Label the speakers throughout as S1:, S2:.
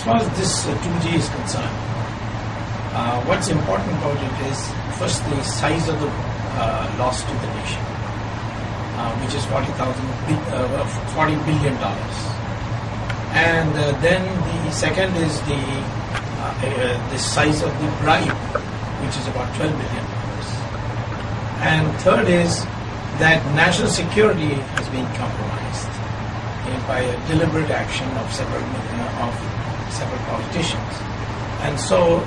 S1: far as this 2G is concerned, what's important about it is first the size of the loss to the nation, which is $40 billion. And then the second is the size of the bribe, which is about $12 billion. And third is that national security has been compromised by a deliberate action of several politicians. And so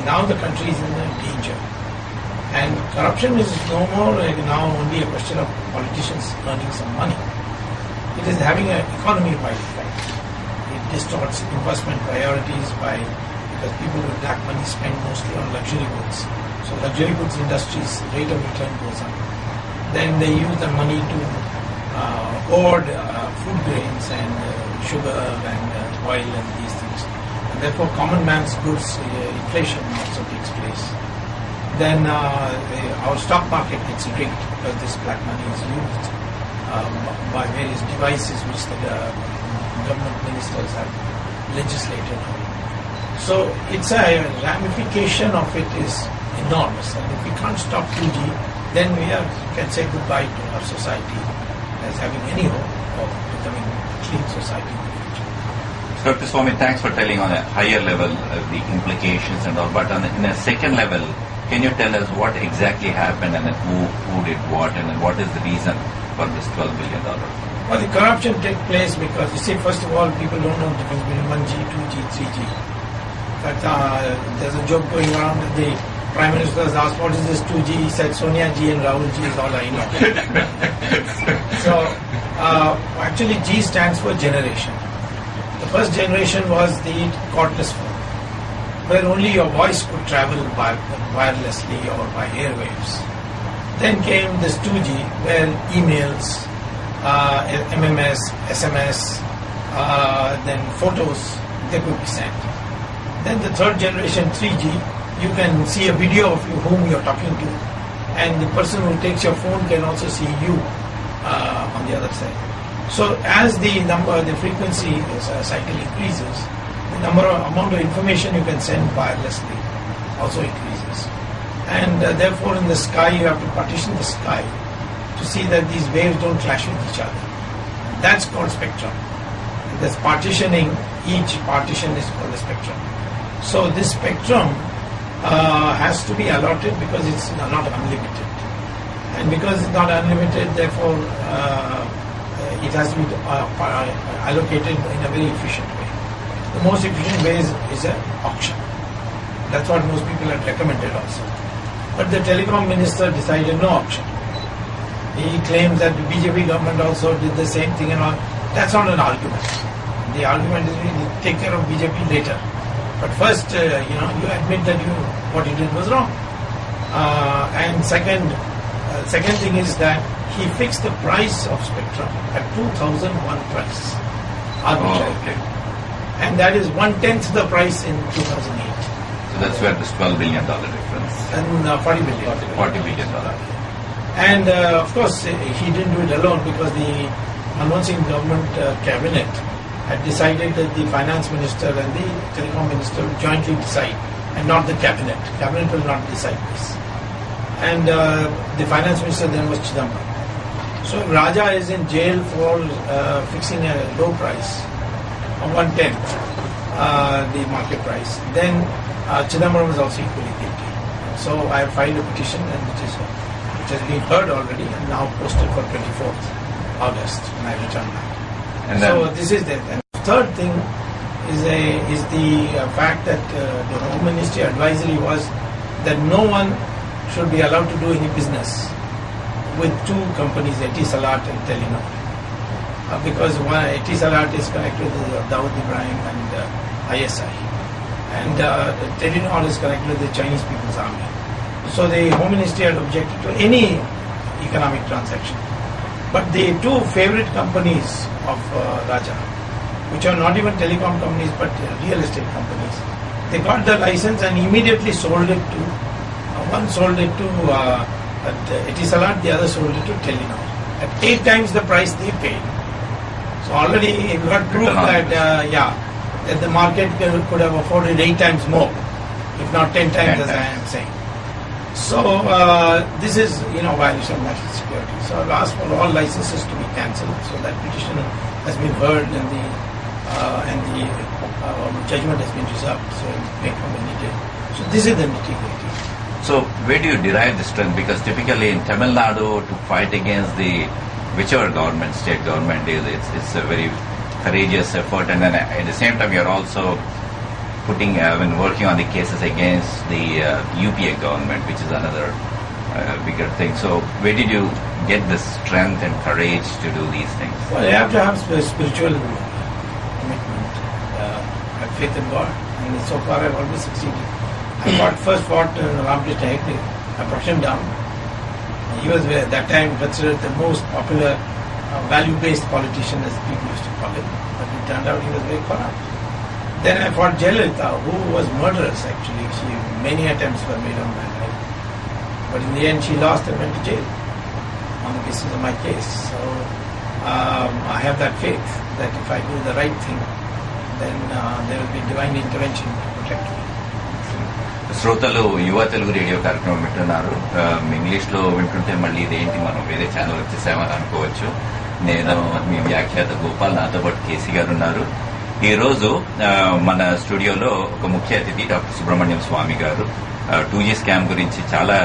S1: now the country is in danger. And corruption is no more now only a question of politicians earning some money. It is having an economy-wide effect. It distorts investment priorities because people with black money spend mostly on luxury goods. So luxury goods industry's rate of return goes up. Then they use the money to hoard food grains and sugar and oil and these things. And therefore common man's goods inflation also takes place. Then our stock market gets rigged because this black money is used by various devices which the government ministers have legislated on. So it's a ramification of it is enormous, and if we can't stop 2G, then we can say goodbye to our society as having any hope of becoming a clean society in the future.
S2: So Dr. Swamy, thanks for telling on a higher level the implications and all, but in a second level, can you tell us what exactly happened and who did what and what is the reason for this $12 billion?
S1: Well, the corruption took place because, you see, first of all, people don't know the difference between 1G, 2G, 3G. But there's a joke going around that the Prime Minister was asked, what is this 2G? He said, Sonia G and Rahul G is all I know. So, actually G stands for generation. The first generation was the cordless phone, where only your voice could travel wirelessly or by airwaves. Then came this 2G, where emails, MMS, SMS, then photos, they could be sent. Then the third generation, 3G, you can see a video of whom you're talking to, and the person who takes your phone can also see you on the other side. So as the frequency cycle increases, the amount of information you can send wirelessly also increases. And therefore in the sky you have to partition the sky to see that these waves don't clash with each other. That's called spectrum. That's partitioning, each partition is called a spectrum. So this spectrum has to be allotted because it's not unlimited. And because it's not unlimited, therefore it has to be allocated in a very efficient way. The most efficient way is an auction. That's what most people had recommended also. But the telecom minister decided no auction. He claims that the BJP government also did the same thing and all. That's not an argument. The argument is we take care of BJP later. But first, you admit that what you did was wrong. And second thing is that he fixed the price of spectrum at 2001 price, arbitrarily.
S2: Okay.
S1: And that is 1/10 the price in 2008.
S2: So that's where this $12 billion difference.
S1: And $40 billion.
S2: $40 billion.
S1: And of course, he didn't do it alone because the Manmohan Singh government cabinet had decided that the finance minister and the telecom minister would jointly decide, and not the cabinet. Cabinet will not decide this. And the finance minister then was Chidambaram. So Raja is in jail for fixing a low price of 1/10 the market price. Then Chidambaram was also equally guilty. So I filed a petition, and which has been heard already and now posted for 24th August when I return back. And so this is that. And the third thing is the fact that the Home Ministry advisory was that no one should be allowed to do any business with two companies, Etisalat and Telenor, because Etisalat is connected with Dawood Ibrahim and ISI, and Telenor is connected with the Chinese People's Army. So the Home Ministry had objected to any economic transaction. But the two favorite companies of Raja, which are not even telecom companies but real estate companies, they got the license and immediately sold it to, one sold it to Etisalat, the other sold it to Telenor at 8 times the price they paid. So already it got proof that that the market could have afforded 8 times more, if not 10 times, as I am saying. So this is, violation of national security. So I've asked for all licenses to be cancelled. So that petition has been heard and the judgment has been reserved. So it may come any day. So this is the nitty-gritty.
S2: So where do you derive the strength? Because typically in Tamil Nadu, to fight against the whichever government, state government is, it's a very courageous effort, and then at the same time you're also working on the cases against the UPA government, which is another bigger thing. So where did you get the strength and courage to do these things?
S1: Well, you have to have spiritual commitment, have faith in God, and so far I've always succeeded. I first fought Ramkrishna Hegde. I brought him down. He was at that time considered the most popular value-based politician, as people used to call him. But it turned out he was very corrupt. Then I fought Jayalalitha, who was murderous actually. Many attempts were made on my life. But in the end she lost and went to jail on the basis of my case. So I have that faith that if I do the right thing, then there will be divine intervention to protect me.
S2: శ్రోతలు యువ Telugu radio కార్యక్రమం వింటున్నారు. ఇంగ్లీష్లో వింటుంటే మళ్ళీ ఇదేంటి మనం వేరే ఛానల్ వచ్చేసామని అనుకోవచ్చు. నేను మీ వ్యాఖ్యాత గోపాల్, నాతో పాటు కేసీ గారు ఉన్నారు. ఈ రోజు మన స్టూడియోలో ఒక ముఖ్య అతిథి డాక్టర్ సుబ్రహ్మణ్యం స్వామి గారు 2G స్కామ్ గురించి చాలా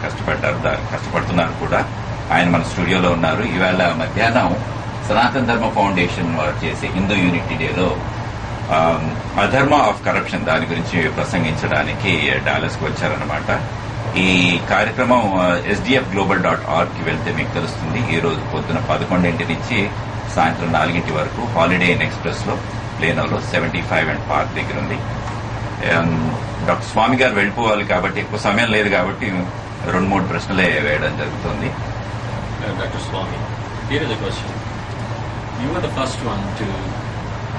S2: కష్టపడుతున్నారు కూడా. ఆయన మన స్టూడియోలో ఉన్నారు. ఈవేళ మధ్యాహ్నం సనాతన ధర్మ ఫౌండేషన్ వారు చేసే హిందూ యూనిటీ డేలో అధర్మ ఆఫ్ కరప్షన్ దాని గురించి ప్రసంగించడానికి డాలస్ కు వచ్చారనమాట. ఈ కార్యక్రమం sdfglobal.org కి వెళ్తే మీకు తెలుస్తుంది. ఈ రోజు పొద్దున 11 నుంచి సాయంత్రం 4 వరకు హాలిడే ఇన్ ఎక్స్ప్రెస్ లో ప్లేనోలో 75 అండ్ పార్క్ దగ్గర ఉంది. డాక్టర్ స్వామి గారు వెళ్ళిపోవాలి కాబట్టి ఎక్కువ సమయం లేదు కాబట్టి 2-3 ప్రశ్నలే వేయడం జరుగుతుంది.
S3: Doctor Swamy, here is a question. You were the first one to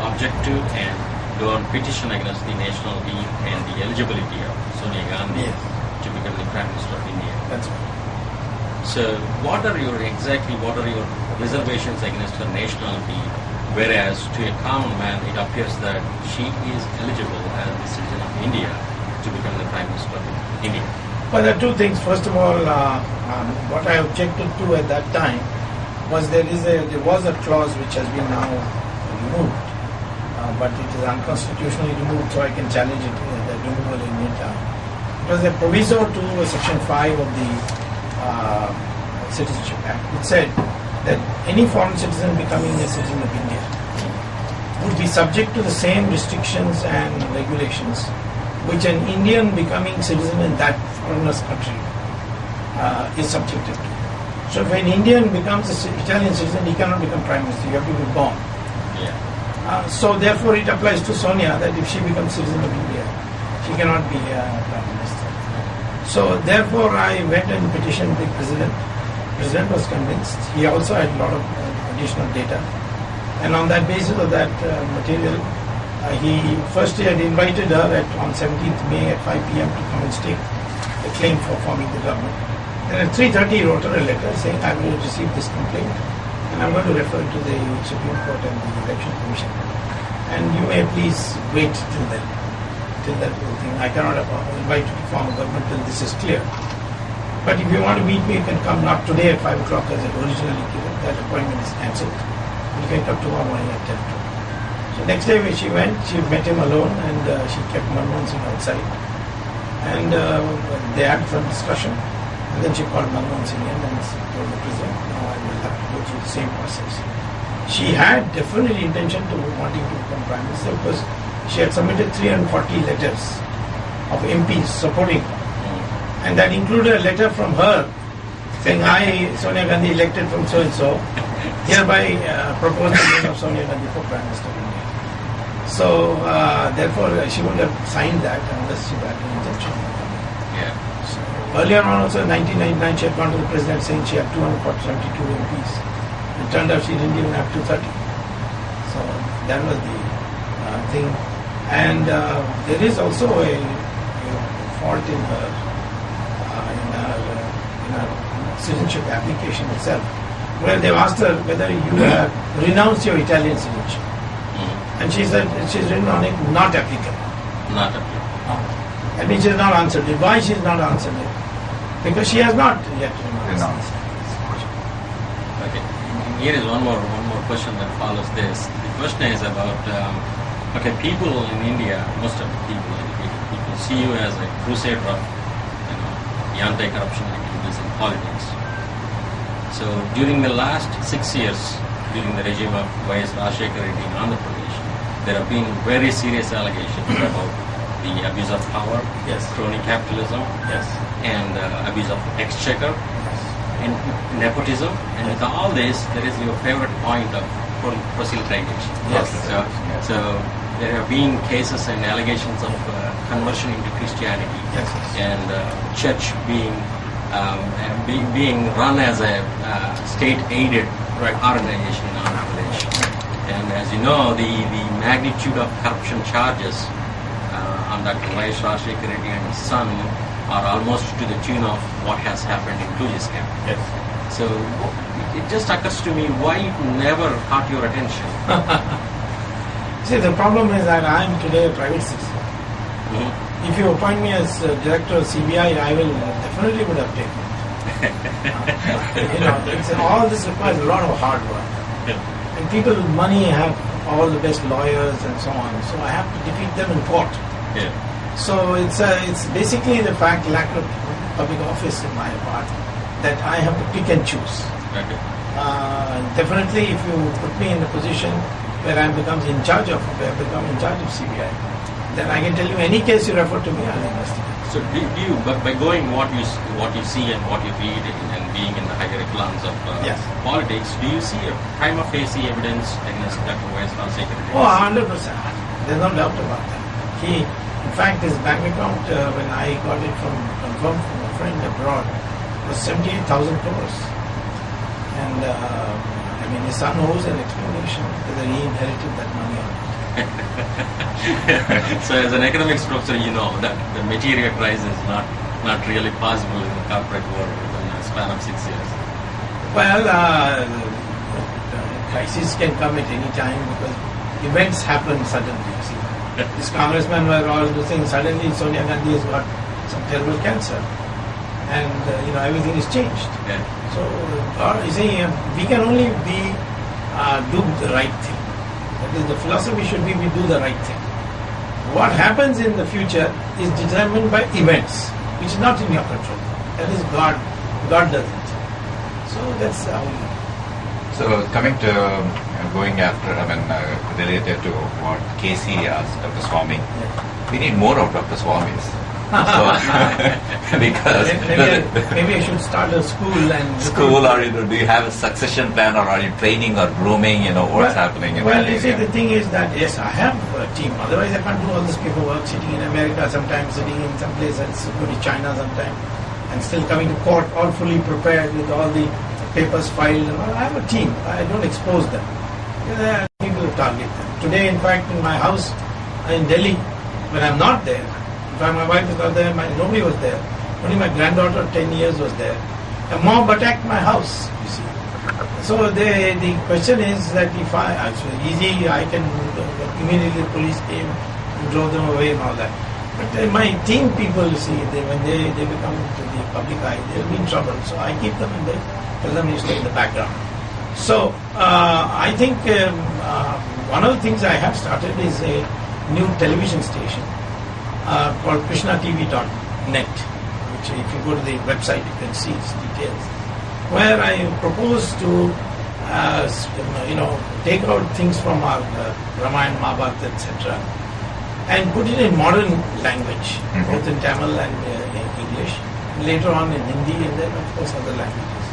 S3: object to and go on petition against the national leave and the eligibility of Sonia Gandhi to become the Prime Minister of India.
S1: That's right.
S3: So what are your reservations against her nationality, whereas to a common man it appears that she is eligible as a citizen of India to become the Prime Minister of India?
S1: Well, there are two things. First of all, what I objected to at that time was there was a clause which has been now removed, but it is unconstitutionally removed, so I can challenge it, the removal in it. It was a proviso to Section 5 of the Citizenship Act, which said that any foreign citizen becoming a citizen of India would be subject to the same restrictions and regulations which an Indian becoming citizen in that foreigner's country is subjected to. So if an Indian becomes an Italian citizen, he cannot become Prime Minister. You have to be born. So therefore it applies to Sonia that if she becomes citizen of India, she cannot be Prime Minister. So therefore I went and petitioned the President. The President was convinced. He also had a lot of additional data. And on that basis of that material, he had invited her on 17th May at 5 p.m. to come and state the claim for forming the government. Then at 3:30 he wrote her a letter saying, I will receive this complaint and I'm going to refer it to the Supreme Court and the Election Commission. And you may please wait till then, till that whole thing. I cannot invite you to form a government till this is clear. But if you want to meet me, you can come not today at 5 o'clock as it originally given. That appointment is cancelled. You can come tomorrow morning at 10 o'clock. So next day when she went, she met him alone and she kept Manmohan Singh outside. And they had some discussion. And then she called Manmohan Singh in and told the President, now I will have to go through the same process. She had definitely intention to wanting to become Prime Minister because she had submitted 340 letters of MPs supporting her. And that included a letter from her saying, I, Sonia Gandhi, elected from so-and-so, hereby propose the name of Sonia Gandhi for Prime Minister of India. So, therefore, she wouldn't have signed that unless she had an intention. So, earlier on also in 1999, she had gone to the President saying she had 272 MPs. It turned out she didn't even have 230. So, that was the thing. And there is also a fault in her citizenship application itself, where they've asked her whether you have renounced your Italian citizenship. And she said, she's written on it, not applicable.
S3: Not applicable.
S1: That means she has not answered it. Why she has not answered it? Because she has not yet renounced.
S3: Okay. Here is one more question that follows this. The question is about people in India, most of the people see you as a crusader of the anti-corruption activities in politics. So during the last 6 years, during the regime of Y.S. Rajshekar Reddy in Andhra Pradesh, there have been very serious allegations about the abuse of power,
S1: Yes.
S3: crony capitalism,
S1: Yes.
S3: and abuse of exchequer, and nepotism. And with all this, there is your favorite point of proselytization.
S1: Yes.
S3: So there have been cases and allegations of conversion into Christianity,
S1: Yes.
S3: and church being run as a state-aided organization in Andhra Pradesh. And as you know, the magnitude of corruption charges on Dr. Y.S. Rajshekar Reddy and his son are almost to the tune of what has happened in Tuji's camp.
S1: Yes.
S3: So it just occurs to me why it never caught your attention.
S1: See, the problem is that I am today a private citizen.
S3: Mhm.
S1: If you appoint me as director of CBI, I will definitely would have taken it. All this requires a lot of hard work.
S3: Yeah.
S1: And people with money have all the best lawyers and so on. So I have to defeat them in court.
S3: Yeah.
S1: So it's basically the fact lack of public office in my part that I have to pick and choose.
S3: Okay.
S1: Definitely, if you put me in a position where I become in charge of CBI, then I can tell you any case you refer to me, I'll investigate.
S3: So do you, by going what you see and what you read and being in the higher echelons of
S1: Yes.
S3: politics, do you see a prima facie evidence against Dr. Y.S. Rajshekar Reddy?
S1: Oh, 100%. There's no doubt about that. In fact, his bank account, when I got it confirmed from a friend abroad, was 78,000 crores. And his son owes an explanation whether he inherited that money or not.
S3: So as an economics professor, you know that the material rise is not really possible in the corporate world within a span of 6 years.
S1: Well, crises can come at any time because events happen suddenly. See, these congressmen were all losing. Suddenly, Sonia Gandhi has got some terrible cancer, and everything is changed.
S3: Yeah.
S1: So, we can only do the right thing. That is, the philosophy should be we do the right thing. What happens in the future is determined by events, which is not in your control. That is God. God does it. So that's how.
S2: So coming to going after, related to what Casey asked Dr. Swamy, we need more of Dr. Swamis. So, because
S1: maybe I should start a school and
S2: school, or do you have a succession plan, or are you training or grooming? What's happening in that
S1: you see,
S2: area?
S1: the thing is that yes, I have a team. Otherwise, I can't do all this paperwork. Sitting in America, sometimes sitting in some place else, go to China sometimes, and still coming to court all fully prepared with all the papers filed. I have a team. I don't expose them. There are people who target them. Today, in fact, in my house in Delhi, when I'm not there. My wife was not there, nobody was there. Only my granddaughter, 10 years, was there. A mob attacked my house, you see. So the question is that if it's easy, I can immediately the police came and drove them away and all that. But my team people, you see, when they become to the public eye, they'll be in trouble. So I keep them and tell them to stay in the background. So I think one of the things I have started is a new television station. Called KrishnaTV.net, which if you go to the website you can see its details, where I propose to take out things from our Ramayana, Mahabharata, etc. and put it in modern language, both in Tamil and English, later on in Hindi, and then of course other languages.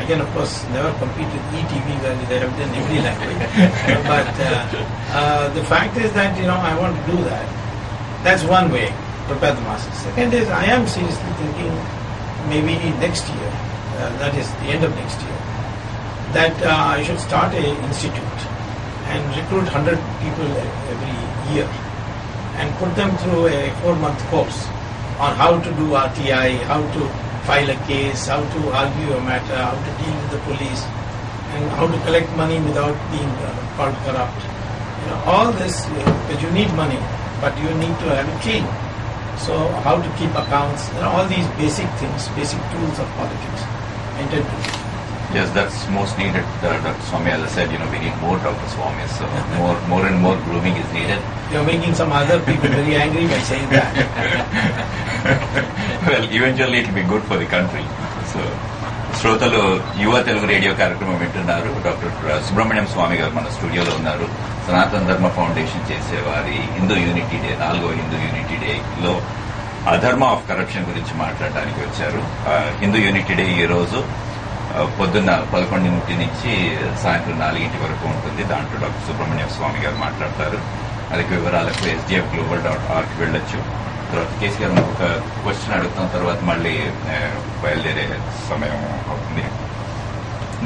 S1: I can of course never compete with ETV where they have done every language, but the fact is that I want to do that. That's one way, prepare the masses. Second is, I am seriously thinking maybe next year, that is the end of next year, that I should start an institute and recruit 100 people every year and put them through a 4-month course on how to do RTI, how to file a case, how to argue a matter, how to deal with the police, and how to collect money without being called corrupt, All this, because you need money, but you need to have it clean. So how to keep accounts, all these basic things, basic tools of politics. Intended to.
S2: Yes, that's most needed, Dr. Swamy. As I said, we need more Dr. Swamy, so more and more grooming is needed.
S1: You're making some other people very angry by saying that.
S2: Well, eventually it will be good for the country. So, శ్రోతలు యువ Telugu radio కార్యక్రమం వింటున్నారు. Doctor Subrahmanyam స్వామి గారు మన స్టూడియోలో ఉన్నారు. సనాతన ధర్మ ఫౌండేషన్ చేసేవారి హిందూ యూనిటీ డే 4వ హిందూ యూనిటీ డేలో అధర్మ ఆఫ్ కరప్షన్ గురించి మాట్లాడడానికి వచ్చారు. హిందూ యూనిటీ డే ఈ రోజు పొద్దున్న 11 నుంచి సాయంత్రం 4 వరకు ఉంటుంది. దాంట్లో డాక్టర్ సుబ్రహ్మణ్యం స్వామి గారు మాట్లాడతారు. అధిక వివరాలకు sdfglobal.org వెళ్ళొచ్చు. తర్వాత కేసీ గారు ఒక క్వశ్చన్ అడుగుతాం, తర్వాత మళ్ళీ బయలుదేరే సమయం అవుతుంది.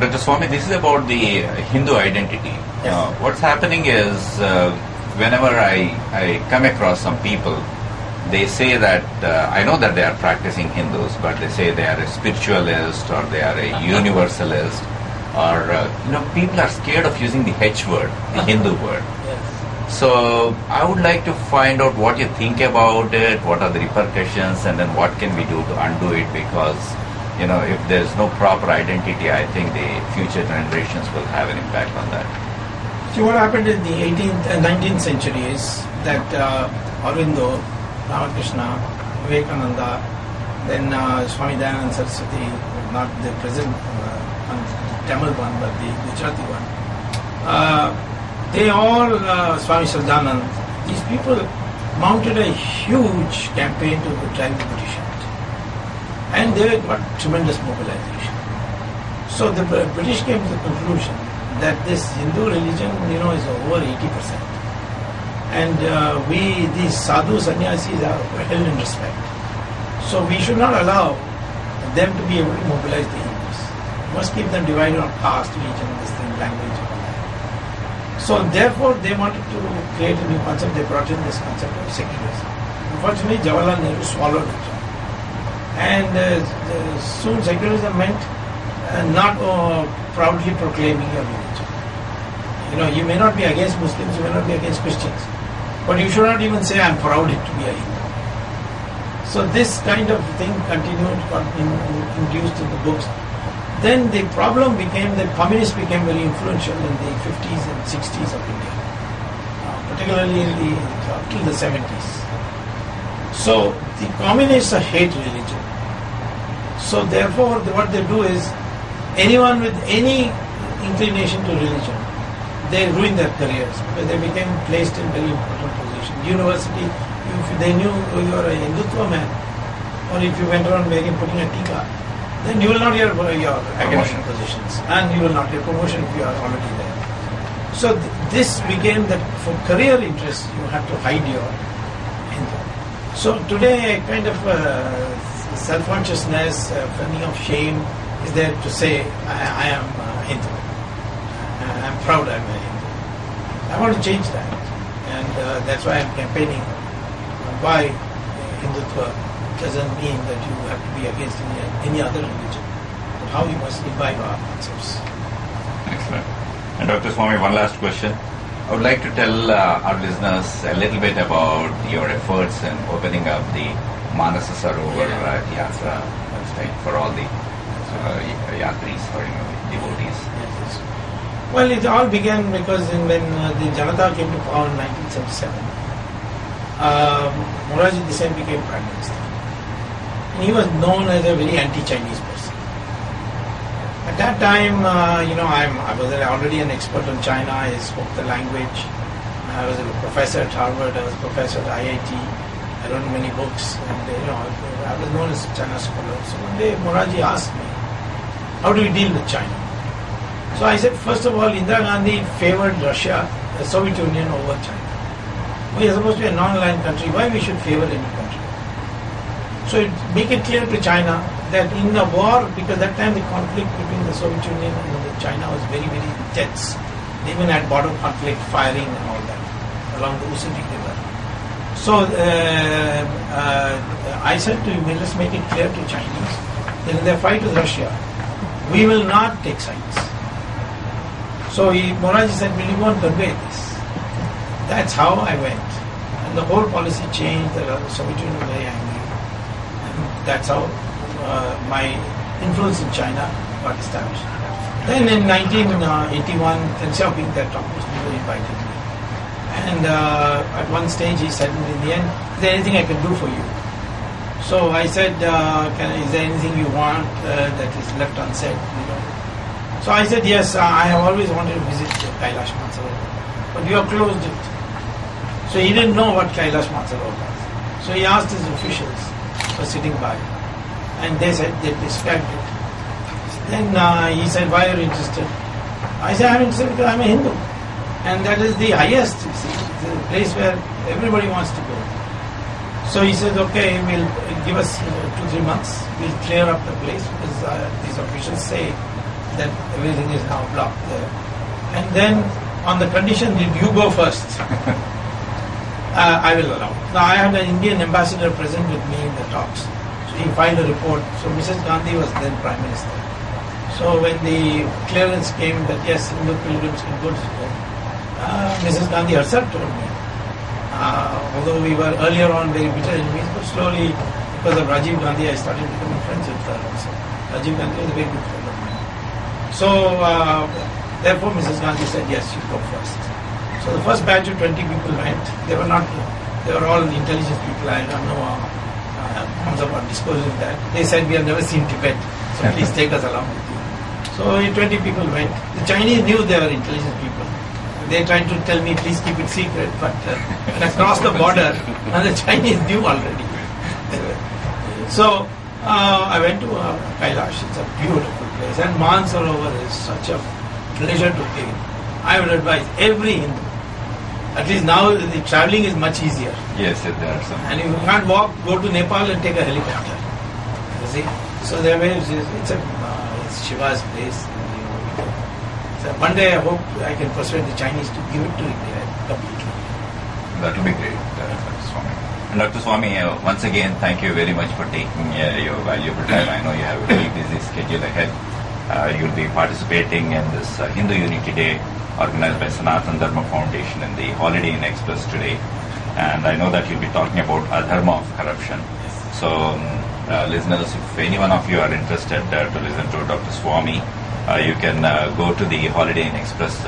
S2: Dr. Swamy, this is about the Hindu identity.
S1: Yes.
S2: What's happening is whenever I come across some people, they say that I know that they are practicing Hindus, but they say they are a spiritualist or they are a universalist, or people are scared of using the H word, the Hindu word.
S1: Yes.
S2: So I would like to find out what you think about it, what are the repercussions, and then what can we do to undo it, because if there's no proper identity, I think the future generations will have an impact on that.
S1: See, what happened in the 18th and 19th century is that Aurobindo, Ramakrishna, Vivekananda, then Swami Dayananda Saraswati, not the present Tamil one, but the Gujarati one, they all, Swami Sradanand, these people mounted a huge campaign to drive the British out. And they got tremendous mobilization. So the British came to the conclusion that this Hindu religion, is over 80%. And these sadhu sannyasis are held in respect. So we should not allow them to be able to mobilize the Hindus. We must keep them divided on caste, religion, this thing, language, and all that. So therefore they wanted to create a new concept. They brought in this concept of secularism. Unfortunately, Jawaharlal Nehru swallowed it. And soon secularism meant not proudly proclaiming your religion. You may not be against Muslims, you may not be against Christians, but you should not even say, I'm proud to be a Hindu. So this kind of thing continued, got introduced in the books. Then the problem became that communists became very influential in the 50s and 60s of India, particularly up till the 70s. So the communists hate religion. So therefore what they do is, anyone with any inclination to religion, they ruin their careers because they became placed in very important positions. University, if they knew you are a Hindutva man, or if you went around putting a tika, then you will not get your academic positions, and you will not get promotion if you are already there. So this became that for career interests you have to hide your Hindu. So today a kind of self-consciousness, feeling of shame is there to say, I am Hindu. I am proud I am a Hindu. I want to change that. And that's why I am campaigning. Why Hindutva doesn't mean that you have to be against any other religion, but how you must imbibe our concepts.
S2: Excellent. And Dr. Swamy, one last question. I would like to tell our listeners a little bit about your efforts in opening up the Manasa Sarovar Yatra website for all the yatris or devotees.
S1: Yes. Well, it all began because when the Janata came to power in 1977, Morarji Desai became Prime Minister. And he was known as a very anti-Chinese person. At that time, I was already an expert on China. I spoke the language. I was a professor at Harvard. I was a professor at IIT. I wrote many books, and I was known as a China scholar. So one day Morarji asked me, how do you deal with China? So I said, first of all, Indira Gandhi favored Russia, the Soviet Union, over China. We are supposed to be a non-aligned country. Why we should favor any country? So make it clear to China that in the war, because that time the conflict between the Soviet Union and China was very, very intense. They even had border conflict, firing and all that along the Usagi River. So I said to him, let's make it clear to Chinese that in their fight with Russia, we will not take sides. So Morarji said, will you go and convey this? That's how I went. And the whole policy changed. The Soviet Union was very angry. And that's how my influence in China got established. Then in 1981, Deng Xiaoping, their top minister, invited me. And at one stage he said, in the end, is there anything I can do for you? So I said, is there anything you want that is left unsaid? So I said, yes, I have always wanted to visit Kailash Mansarovar, but you have closed it. So he didn't know what Kailash Mansarovar was. So he asked his officials who were sitting by, and they said, they described it. Then he said, why are you interested? I said, I'm interested because I'm a Hindu. And that is the highest, you see. It's a place where everybody wants to go. So he said, okay, we'll give us 2-3 months. We'll clear up the place because these officials say that everything is now blocked there. And then on the condition that you go first, I will allow. Now I had an Indian ambassador present with me in the talks. So he filed a report. So Mrs. Gandhi was then Prime Minister. So when the clearance came that yes, Hindu pilgrims can go to school, Mrs. Gandhi herself told me, although we were earlier on very bitter enemies, but slowly, because of Rajiv Gandhi, I started becoming friends with her also. Rajiv Gandhi was a very good friend of mine. So, therefore Mrs. Gandhi said, yes, you go first. So the first batch of 20 people went. They were all intelligent people. I don't know how about disclosing that. They said, we have never seen Tibet, so please take us along with you. So 20 people went. The Chinese knew they were intelligent people. They tried to tell me, please keep it secret, but when I crossed the border, and the Chinese knew already. So I went to Kailash. It's a beautiful place, and Mansarovar is such a pleasure to be. I would advise every Hindu. At least now the traveling is much easier.
S2: Yes, there are some.
S1: And if you can't walk, go to Nepal and take a helicopter. You see? So there is, it's Shiva's place. So one day I hope I can persuade the Chinese to give it to India completely.
S2: That will be great, Dr. Swamy. And Dr. Swamy, once again, thank you very much for taking your valuable time. I know you have a very busy schedule ahead. You'll be participating in this Hindu Unity Day organized by Sanatan Dharma Foundation in the Holiday Inn Express today. And I know that you'll be talking about adharma of corruption. So, listeners, if any one of you are interested to listen to Dr. Swamy, you can go to the Holiday Inn Express